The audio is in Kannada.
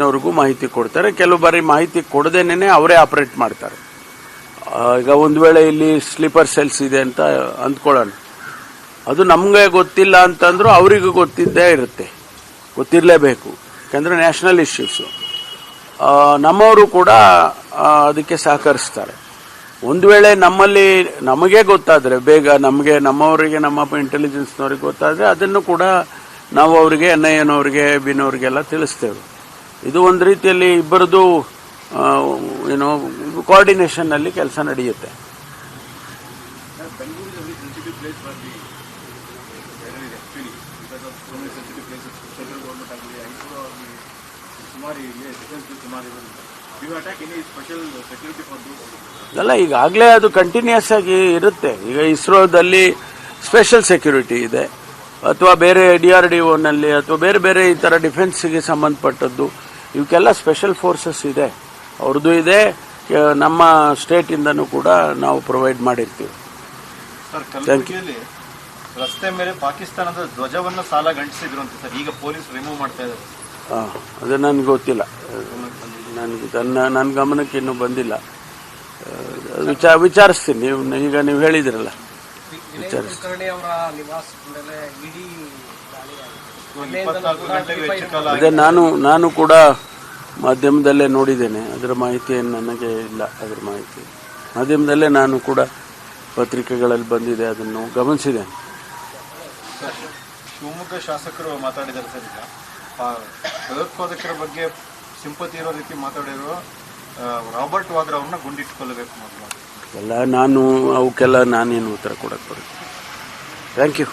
ಅವ್ರಿಗೂ ಮಾಹಿತಿ ಕೊಡ್ತಾರೆ. ಕೆಲವು ಬಾರಿ ಮಾಹಿತಿ ಕೊಡದೇನೆ ಅವರೇ ಆಪರೇಟ್ ಮಾಡ್ತಾರೆ. ಈಗ ಒಂದು ವೇಳೆ ಇಲ್ಲಿ ಸ್ಲೀಪರ್ ಸೆಲ್ಸ್ ಇದೆ ಅಂತ ಅಂದ್ಕೊಳ್ಳೋಣ, ಅದು ನಮಗೆ ಗೊತ್ತಿಲ್ಲ ಅಂತಂದ್ರೂ ಅವರಿಗೂ ಗೊತ್ತಿದ್ದೇ ಇರುತ್ತೆ, ಗೊತ್ತಿರಲೇಬೇಕು. ಯಾಕಂದರೆ ನ್ಯಾಷನಲ್ ಇಶ್ಯೂಸು. ನಮ್ಮವರು ಕೂಡ ಅದಕ್ಕೆ ಸಹಕರಿಸ್ತಾರೆ. ಒಂದು ವೇಳೆ ನಮಗೆ ಗೊತ್ತಾದರೆ, ಬೇಗ ನಮ್ಮವರಿಗೆ ನಮ್ಮ ಇಂಟೆಲಿಜೆನ್ಸ್ನವ್ರಿಗೆ ಗೊತ್ತಾದರೆ ಅದನ್ನು ಕೂಡ ನಾವು ಅವರಿಗೆ NIAನವರಿಗೆ ಬಿನವರಿಗೆಲ್ಲ ತಿಳಿಸ್ತೇವೆ. ಇದು ಒಂದು ರೀತಿಯಲ್ಲಿ ಇಬ್ಬರದು ಕೋಆರ್ಡಿನೇಷನ್ನಲ್ಲಿ ಕೆಲಸ ನಡೆಯುತ್ತೆ. ಅಲ್ಲ, ಈಗಾಗಲೇ ಅದು ಕಂಟಿನ್ಯೂಸ್ ಆಗಿ ಇರುತ್ತೆ. ಈಗ ಇಸ್ರೋದಲ್ಲಿ ಸ್ಪೆಷಲ್ ಸೆಕ್ಯೂರಿಟಿ ಇದೆ, ಅಥವಾ ಬೇರೆ DRDOನಲ್ಲಿ ಅಥವಾ ಬೇರೆ ಬೇರೆ ಈ ಥರ ಡಿಫೆನ್ಸ್ಗೆ ಸಂಬಂಧಪಟ್ಟದ್ದು ಇವಕ್ಕೆಲ್ಲ ಸ್ಪೆಷಲ್ ಫೋರ್ಸಸ್ ಇದೆ, ಅವ್ರದ್ದು ಇದೆ. ನಮ್ಮ ಸ್ಟೇಟಿಂದನೂ ಕೂಡ ನಾವು ಪ್ರೊವೈಡ್ ಮಾಡಿರ್ತೀವಿ. ರಸ್ತೆ ಮೇಲೆ ಪಾಕಿಸ್ತಾನದ ಧ್ವಜವನ್ನು ಸಾಲಗಂಟಿಸಿದ್ರು ಅಂತ ಸರ್, ಈಗ ಪೊಲೀಸ್ ರಿಮೂವ್ ಮಾಡ್ತಾ ಇದ್ದಾರೆ. ಅದು ನನಗೆ ಗೊತ್ತಿಲ್ಲ, ನನ್ನ ಗಮನಕ್ಕೆ ಇನ್ನೂ ಬಂದಿಲ್ಲ. ವಿಚಾರಿಸ್ತೀನಿ. ಈಗ ನೀವು ಹೇಳಿದಿರಲ್ಲ, ಅದೇ ನಾನು ಕೂಡ ಮಾಧ್ಯಮದಲ್ಲೇ ನೋಡಿದ್ದೇನೆ. ಅದರ ಮಾಹಿತಿ ನನಗೆ ಇಲ್ಲ. ಅದರ ಮಾಹಿತಿ ಮಾಧ್ಯಮದಲ್ಲೇ ನಾನು ಕೂಡ ಪತ್ರಿಕೆಗಳಲ್ಲಿ ಬಂದಿದೆ, ಅದನ್ನು ಗಮನಿಸಿದ್ದೇನೆ. ಶಿವಮೊಗ್ಗ ಶಾಸಕರು ಮಾತಾಡಿದ್ದಾರೆ ಸರ್, ಈಗ ಭಯೋತ್ಪಾದಕರ ಬಗ್ಗೆ ಸಿಂಪತಿ ಇರೋ ರೀತಿ ಮಾತಾಡಿರೋ ರಾಬರ್ಟ್ ವಾದ್ರಾ ಅವ್ರನ್ನ ಗುಂಡಿಟ್ಕೊಳ್ಬೇಕು ಎಲ್ಲ. ಅವಕ್ಕೆಲ್ಲ ನಾನೇನು ಉತ್ತರ ಕೊಡಕ್ಕೆ ಬರುತ್ತೆ. Thank you.